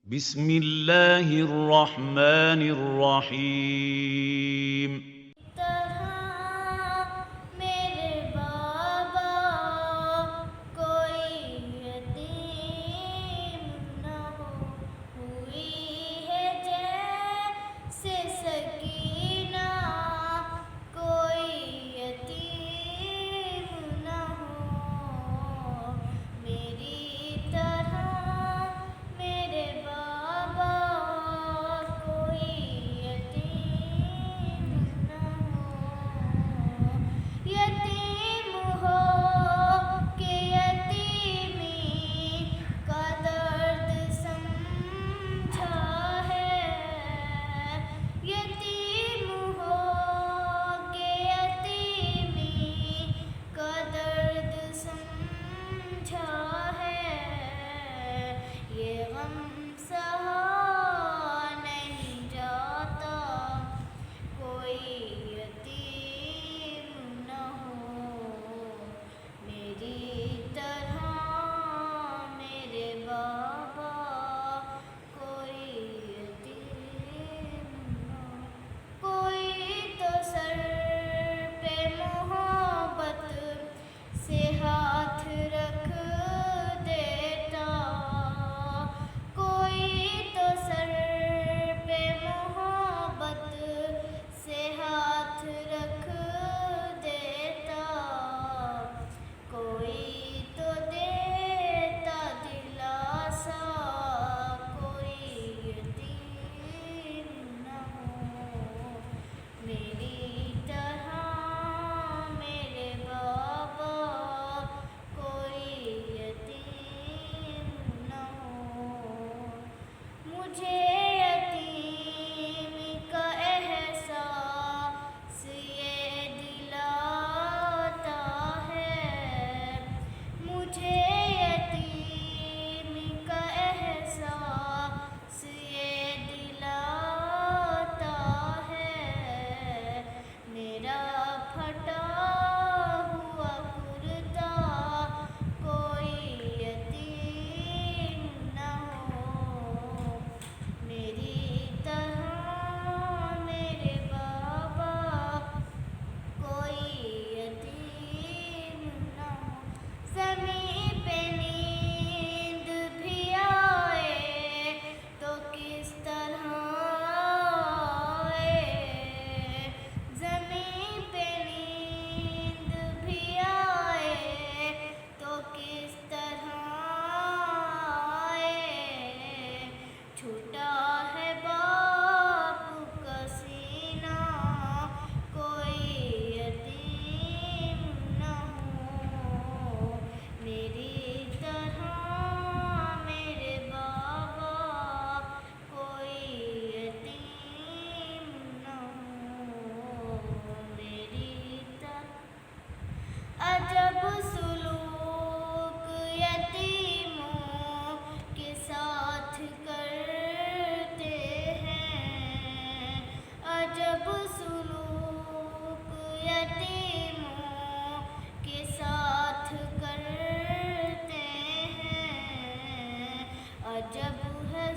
بسم الله الرحمن الرحيم. طرح میرے بابا کوئی یتیم نہ ہوئی ہے جیسے سکینہ کوئی یتیم نہ ہو میری طرح میرے بابا کوئی یتیم نہ ہو یتیم ہو کہ یتیمی کا درد سمجھا ہے یتیم ہو کہ یتیمی کا درد سمجھا ہے یہ غم سہا نہیں جاتا کوئی یتیم نہ ہو میری طرح میرے بابا کوئی یتیم نہ ہو کوئی تو سر پہ محبت سے ہاتھ رکھ دیتا کوئی تو سر پہ محبت سے ہاتھ رکھ دیتا کوئی تو دیتا دلاسا کوئی یتیم نہ ہو میری طرح میرے بابا کوئی یتیم نہ ہو مجھے یتیمی کا احساس یہ دلاتا ہے مجھے یتیمی کا احساس یہ دلاتا ہے میرا پھٹا ہوا کرتا کوئی یتیم نہ ہو میری طرح میرے بابا کوئی یتیم نہ ہو زمین پہ نیند بھی آئے تو کس طرح آئے زمین پہ نیند بھی آئے تو کس طرح آئے چھوٹا ہے باپ کا سینہ کوئی یتیم نہ ہو میری طرح میرے بابا کوئی یتیم نہ ہو میری طرح عجب سلوک یتیموں کے ساتھ کرتے ہیں عجب سلوک یتیموں کے ساتھ کرتے ہیں عجب ہے